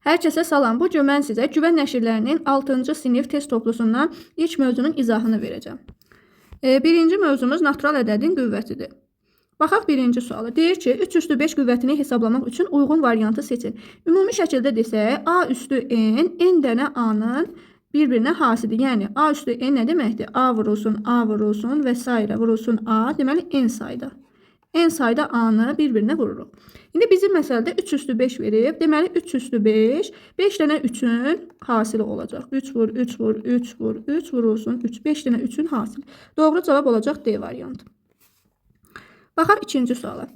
Hər kəsə salam. Bu gün mən sizə Güvən nəşrlərinin 6-cı sinif test toplusundan ilk mövzunun izahını verəcəm. Birinci mövzumuz natural ədədin qüvvətidir. Baxaq birinci sualı. Deyir ki, 3 üstü 5 qüvvətini hesablamaq üçün uyğun variantı seçin. Ümumi şəkildə desək, A üstü n dənə A-nın bir-birinə hasidir. Yəni, A üstü n nə deməkdir? A vurulsun və s. vurulsun A, deməli n sayda. N sayda A-nı bir-birinə vururuq. İndi bizim məsələdə 3 üstü 5 verib. Deməli 3 üstü 5. 5 dənə 3-ün hasili olacaq. 3 vur, 3 vur, 3 vur, 3 vurulsun, 3. 5 dənə 3-ün hasili. Doğru cavab olacaq D variantı. Baxaq ikinci suala.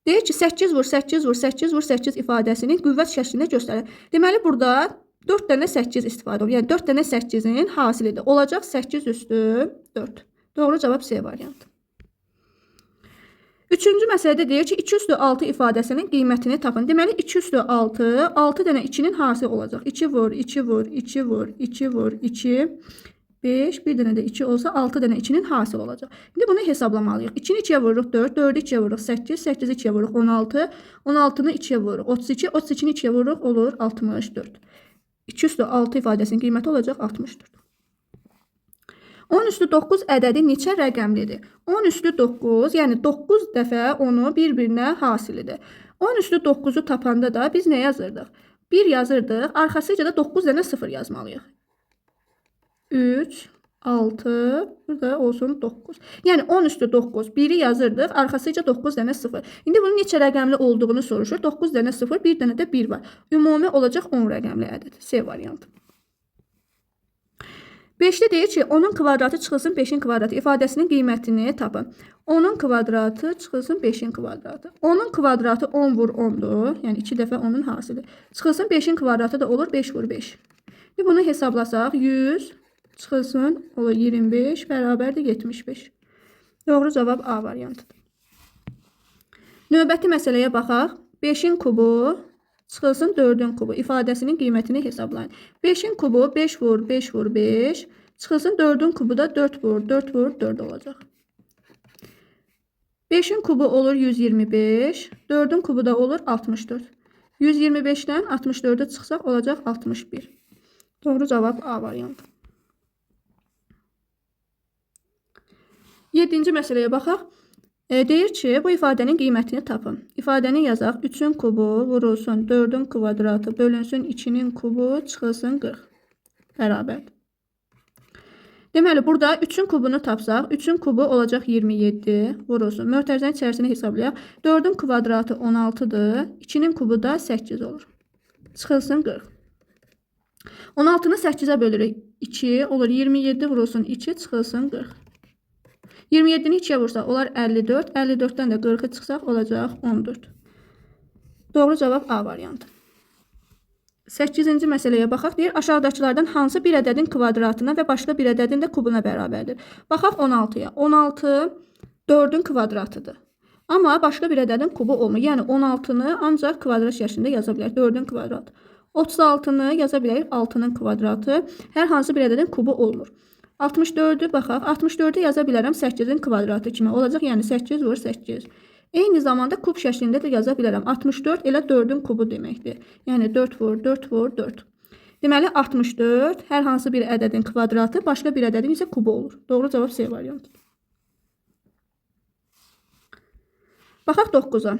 Deyir ki, 8 vur, 8 vur, 8 vur, 8 ifadəsini qüvvət şəklində göstərir. Deməli burada 4 dənə 8 istifadə olunur. Yəni 4 dənə 8-in hasilidir. Olacaq 8 üstü 4. Doğru cavab C variantı. Üçüncü məsələdə deyir ki, 2 üstü 6 ifadəsinin qiymətini tapın. Deməli, 2 üstü 6, 6 dənə 2-nin hasili olacaq. 2 vur, 2 vur, 2 vur, 2 vur, 2, 5, bir dənə də 2 olsa 6 dənə 2-nin hasili olacaq. İndi bunu hesablamalıyıq. 2-ni 2-yə vururuq 4, 4-ü 2-yə vururuq 8, 8-i 2-yə vururuq 16, 16-nı 2-yə vururuq 32, 32-ni 2-yə vururuq olur 64. 2 üstü 6 ifadəsinin qiyməti olacaq 64. 10 üstü 9 ədədi neçə rəqəmlidir? 10 üstü 9, yəni 9 dəfə onu bir-birinə hasilidir. 10 üstü 9-u tapanda da biz nə yazırdıq? 1 yazırdıq, arxasıca da 9 dənə 0 yazmalıyıq. 3, 6, burada olsun 9. Yəni 10 üstü 9, 1-i yazırdıq, arxasıca 9 dənə 0. İndi bunun neçə rəqəmli olduğunu soruşur. 9 dənə 0, 1 dənə də 1 var. Ümumi olacaq 10 rəqəmli ədəd. C variantı. 5-də deyir ki, 10-un kvadratı çıxılsın 5-in kvadratı ifadəsinin qiymətini tapın. 10-un kvadratı çıxılsın 5-in kvadratı. 10-un kvadratı 10 vur 10'dur. Yəni 2 dəfə 10-un hasili. Çıxılsın 5-in kvadratı da olur 5 vur 5. Bunu hesablasaq 100 çıxılsın olur 25 bərabərdir 75. Doğru cavab A variantıdır. Növbəti məsələyə baxaq. 5-in kubu çıxılsın 4-ün kubu ifadəsinin qiymətini hesablayın. 5-in kubu 5 vur 5 vur 5. Çıxılsın 4-ün kubu da 4 vur 4 vur 4 olacaq. 5-in kubu olur 125. 4-ün kubu da olur 64. 125-dən 64-ü çıxsaq olacaq 61. Doğru cavab A variantı. 7-ci məsələyə baxaq. Deyir ki, bu ifadənin qiymətini tapın. İfadəni yazaq. 3-ün kubu vurulsun 4-ün kvadratı bölünsün 2-nin kubu çıxılsın 40. Bərabər. Deməli, burada 3-ün kubunu tapsaq, 3-ün kubu olacaq 27 vurulsun. Mötərizənin içərisini hesablayaq. 4-ün kvadratı 16-dır. 2-nin kubu da 8 olur. Çıxılsın 40. 16-nı 8-ə bölürük. 2 olur. 27 vurulsun 2 çıxılsın 40. 27-ni 2-yə vursaq olar 54. 54-dən də 40-ı çıxsaq olacaq 14. Doğru cavab A variantı. 8-ci məsələyə baxaq. Deyir, aşağıdakılardan hansı bir ədədin kvadratına və başqa bir ədədin də kubuna bərabərdir? Baxaq 16-ya. 16 4-ün kvadratıdır. Amma başqa bir ədədin kubu olmur. Yəni 16-nı ancaq kvadrat şəklində yaza bilərik. 4-ün kvadratı. 36-nı yaza bilərik 6-nın kvadratı. Hər hansı bir ədədin kubu olmur. 64'ü baxaq. 64'ü yaza bilərəm 8-in kvadratı kimi olacaq. Yəni 8 vur 8. Eyni zamanda kub şəklində də yaza bilərəm. 64 elə 4-ün kubu deməkdir. Yəni 4 vur 4 vur 4. Deməli 64 hər hansı bir ədədin kvadratı, başqa bir ədədin isə kubu olur. Doğru cavab C variantı. Baxaq 9-a.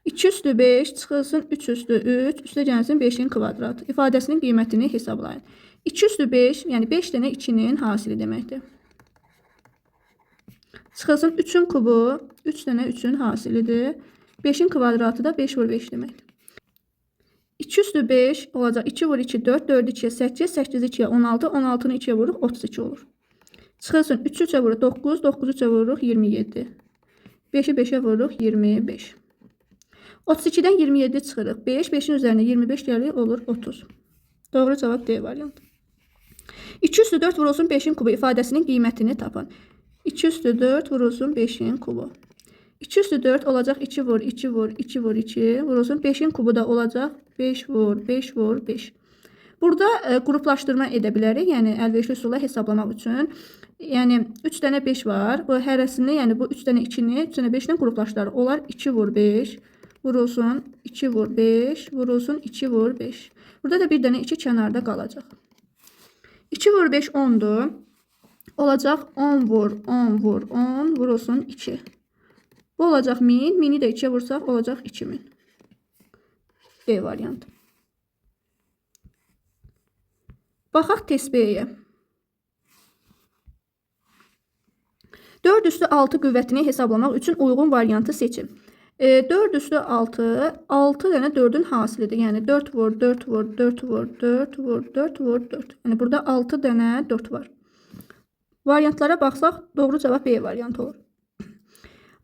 2 üstü 5 çıxılsın 3 üstü 3 üstə gəlsin 5-in kvadratı. İfadəsinin qiymətini hesablayın. 2 üstü 5, yəni 5 dənə 2-nin hasili deməkdir. Çıxılsın 3-ün kubu, 3 dənə 3-ün hasilidir. 5-in kvadratı da 5 vur 5 deməkdir. 2 üstü 5 olacaq. 2 vur 2, 4, 4 2'ye 8, 8 2'ye 16, 16'nı 2'ye vururuq 32 olur. Çıxılsın 3 3'e vururuq 9, 9 3'e vururuq 27. 5'i 5'e vururuq 25. 32'dən 27 çıxırıq. 5, 5'in üzərində 25 gəlir olur 30. Doğru cavab D variantı. 2 üstü 4 vurulsun 5'in kubu ifadəsinin qiymətini tapın. 2 üstü 4 vurulsun 5'in kubu. 2 üstü 4 olacaq 2 vur 2 vur 2 vur 2 vurulsun 5'in kubu da olacaq 5 vur 5 vur 5. Burada qruplaşdırma edə bilərik. Yəni əlverişli üsulla hesablamaq üçün. Yəni 3 dənə 5 var. Bu hərəsini, yəni bu 3 dənə 2-ni 3 dənə 5-lə qruplaşdırır. Onlar 2 vur 5 vurulsun 2 vur 5, vurulsun 2 vur 5. Burada da bir dənə 2 kənarda qalacaq. 2 vur 5 10'dur. Olacaq 10 vur 10 vur 10, vurulsun 2. Bu olacaq 1000. 1000'i də 2'ye vursaq olacaq 2000. B variantı. Baxaq test B-yə. 4 üstü 6 qüvvətini hesablamaq üçün uyğun variantı seçin. 4 üstü 6, 6 dənə 4'ün hasilidir. Yəni 4 vur, 4 vur, 4 vur, 4 vur, 4 vur, 4. Yəni burada 6 dənə 4 var. Variantlara baxsaq, doğru cavab B variantı olur.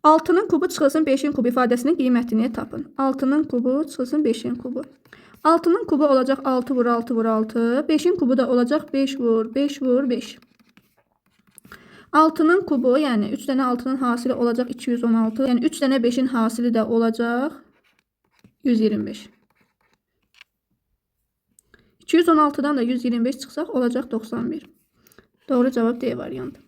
6'nın kubu çıxılsın 5'in kubu ifadəsinin qiymətini tapın. 6'nın kubu çıxılsın 5'in kubu. 6'nın kubu olacaq 6 vur 6 vur 6. 5'in kubu da olacaq 5 vur 5 vur 5. 6'nın kubu, yəni 3 dənə 6'nın hasili olacaq 216. Yəni 3 dənə 5'in hasili də olacaq 125. 216'dan da 125 çıxsaq olacaq 91. Doğru cavab D variantı.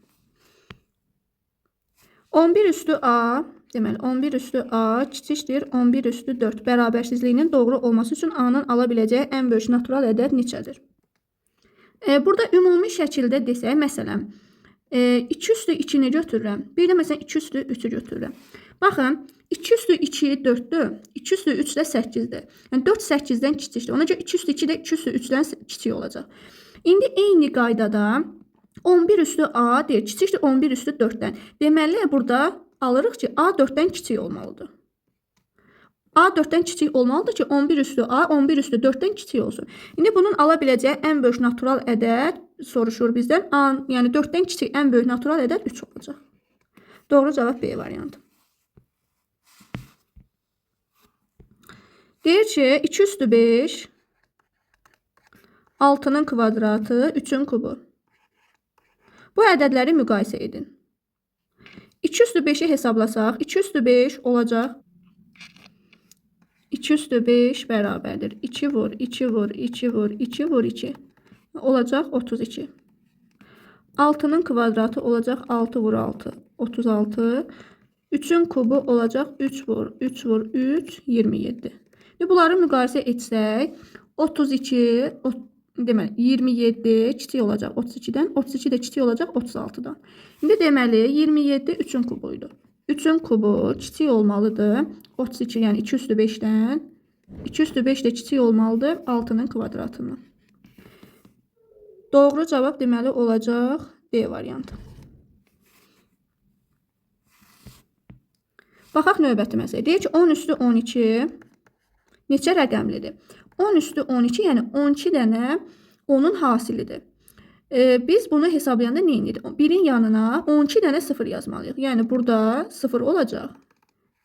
11 üstü A, deməli 11 üstü A kiçikdir 11 üstü 4 bərabərsizliyinin doğru olması üçün A'nın ala biləcəyi ən böyük natural ədəd neçədir? Burada ümumi şəkildə desək, məsələn, 2 üstü 2'ni götürürəm. Bir də məsələn 2 üstü 3'ü götürürəm. Baxın, 2 üstü 2 4'dür. 2 üstü 3 də 8'dir. Yəni 4 8'dən kiçikdir. Ona görə 2 üstü 2 də 2 üstü 3'dən kiçik olacaq. İndi eyni qaydada 11 üstü A deyir, kiçikdir 11 üstü 4'dən. Deməli, burada alırıq ki, A 4'dən kiçik olmalıdır. A 4'dən kiçik olmalıdır ki, 11 üstü A 11 üstü 4'dən kiçik olsun. İndi bunun ala biləcəyi ən böyük natural ədəd soruşur bizdən. A, yəni 4'dən kiçik ən böyük natural ədəd 3 olacaq. Doğru cavab B variantı. Deyir ki, 2 üstü 5 6'nın kvadratı 3'ün kubu. Bu ədədləri müqayisə edin. 2 üstü 5'i hesablasaq, 2 üstü 5 olacaq. 2 üstü 5 bərabərdir. 2 vur, 2 vur, 2 vur, 2 vur, 2. Olacaq 32. 6'nın kvadratı olacaq 6 vur 6, 36. 3'ün kubu olacaq 3 vur, 3 vur, 3, 27. Bunları müqayisə etsək, 32, deməli 27 kiçik olacaq 32'dən, 32 də kiçik olacaq 36'dan. İndi deməli 27 3'ün kubuydu. 3'ün kubu kiçik olmalıdır 32, yəni 2 üstü 5'dən. 2 üstü 5 də kiçik olmalıdır 6'nın kvadratından. Doğru cavab deməli olacaq D variantı. Baxaq növbəti məsələ. Deyir ki, 10 üstü 12 neçə rəqəmlidir? 10 üstü 12, yəni 12 dənə onun hasilidir. Biz bunu hesablayanda nə edirik? 1'in yanına 12 dənə 0 yazmalıyıq. Yəni burada 0 olacaq.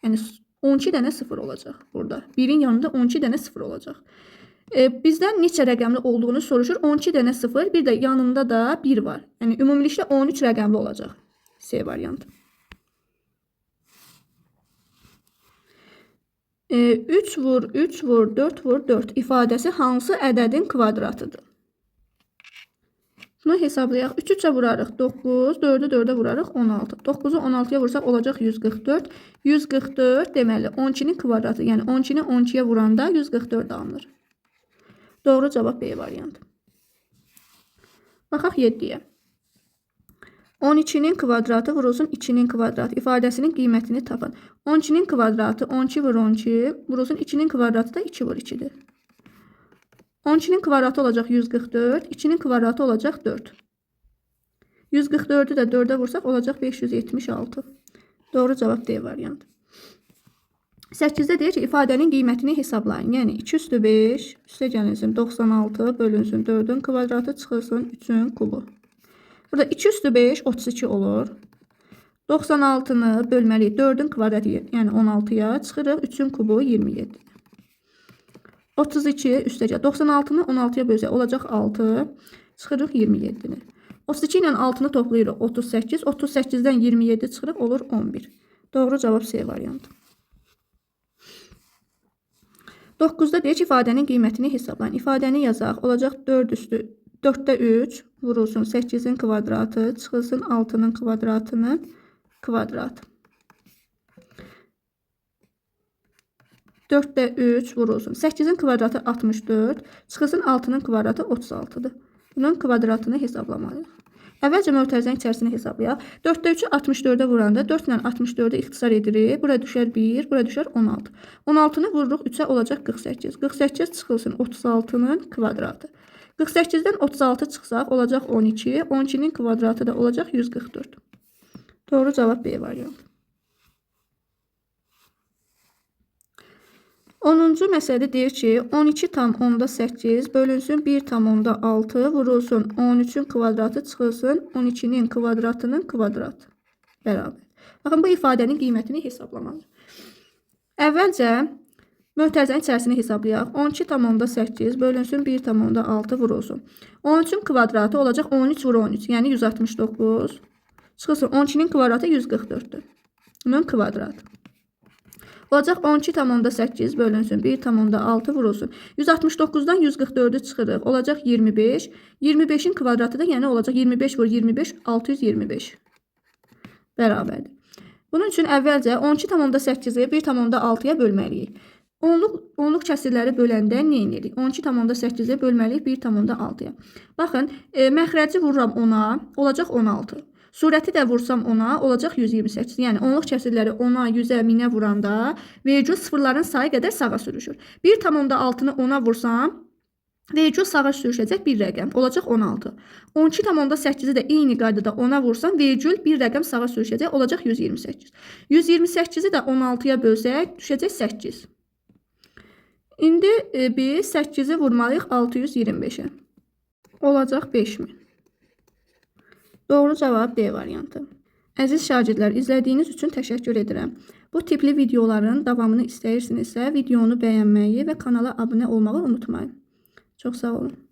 Yəni 12 dənə 0 olacaq burada. 1'in yanında 12 dənə 0 olacaq. Bizdən neçə rəqəmli olduğunu soruşur. 12 dənə 0, bir də yanında da 1 var. Yəni ümumilikdə 13 rəqəmli olacaq. C variantı. 3 vur, 3 vur, 4 vur, 4 ifadəsi hansı ədədin kvadratıdır? Bunu hesablayaq. 3 3'e vurarıq 9, 4'ü 4'e vurarıq 16. 9'u 16'ya vursaq olacaq 144. 144 deməli 12'nin kvadratı. Yəni 12'ni 12'ye vuranda 144 alınır. Doğru cavab B variantı. Baxaq 7'yə. 12'nin kvadratı vurulsun 2'nin kvadratı ifadəsinin qiymətini tapın. 12'nin kvadratı 12 vur 12 vurulsun 2'nin kvadratı da 2 vur 2'dir. 12'nin kvadratı olacaq 144, 2'nin kvadratı olacaq 4. 144'ü də 4'e vursaq olacaq 576. Doğru cavab D variantı. 8'də deyir ki, ifadənin qiymətini hesablayın. Yəni 2 üstü 5 üstə gəlinsin 96 bölünsün 4'ün kvadratı çıxılsın 3'ün kubu. Burada 2 üstü 5 32 olur. 96'nı bölməliyik 4'ün kvadratı, yəni 16'ya çıxırıq 3'ün kubu 27. 32 üstəcə 96'nı 16'ya bölsək olacaq 6. Çıxırıq 27'ni. 32 ilə 6'nı toplayırıq 38. 38'dən 27 çıxırıq olur 11. Doğru cavab C variantı. 9'da deyir ki, ifadənin qiymətini hesablayın. İfadəni yazaq. Olacaq 4 üstü 4'də 3 vurulsun 8'in kvadratı çıxılsın 6'nın kvadratının kvadratı. 4-də 3 vurulsun. 8-in kvadratı 64, çıxılsın 6-nın kvadratı 36-dır. Bunun kvadratını hesablamalıyıq. Əvvəlcə mötərizənin içərisini hesablayaq. 4-də 3-ü 64-ə vuranda 4 ilə 64-ü ixtisar edirik. Bura düşər 1, bura düşər 16. 16-nı vururuq 3-ə olacaq 48. 48 çıxılsın 36-nın kvadratı. 48-dən 36 çıxsaq olacaq 12. 12-nin kvadratı da olacaq 144. Doğru cavab B variantı. 10-cu məsələdə deyir ki, 12 tam onda 8 bölünsün 1 tam onda 6 vurulsun 13-ün kvadratı çıxılsın 12-nin kvadratının kvadratı bərabər. Baxın, bu ifadənin qiymətini hesablamalıyıq. Əvvəlcə mötərizənin içərisini hesablayaq. 12 tam onda 8 bölünsün 1 tam onda 6 vurulsun. 13-ün kvadratı olacaq 13 vur 13, yəni 169. Çıxılsın 12-nin kvadratı 144'dür. Bunun kvadratı. Olacaq 12 tam onda 8 bölünsün 1 tam onda 6 vurulsun. 169'dan 144'ü çıxırıq. Olacaq 25. 25'in kvadratı da yəni olacaq 25 vur 25 625. Bərabərdir. Bunun üçün əvvəlcə 12 tam onda 8'i 1 tam onda 6'ya bölməliyik. Onluq kəsirləri böləndə nə edirik? 12 tam onda 8'i bölməliyik 1 tam onda 6'ya. Baxın, məxrəci vururam 10'a, olacaq 16. Surəti də vursam 10'a, olacaq 128. Yəni onluq kəsirləri 10'a, 100'ə, 1000'ə vuranda vergül sıfırların sayı qədər sağa sürüşür. 1 tam onda 6'nı 10'a vursam, vergül sağa sürüşəcək bir rəqəm, olacaq 16. 12 tam onda 8'i də eyni qaydada 10'a vursam, vergül bir rəqəm sağa sürüşəcək, olacaq 128. 128'i də 16'ya bölsək, düşəcək 8. İndi biz 8'i vurmalıyıq 625'e. Olacaq 5000. Doğru cavab D variantı. Əziz şagirdlər, izlədiyiniz üçün təşəkkür edirəm. Bu tipli videoların davamını istəyirsinizsə, videonu bəyənməyi və kanala abunə olmağı unutmayın. Çox sağ olun.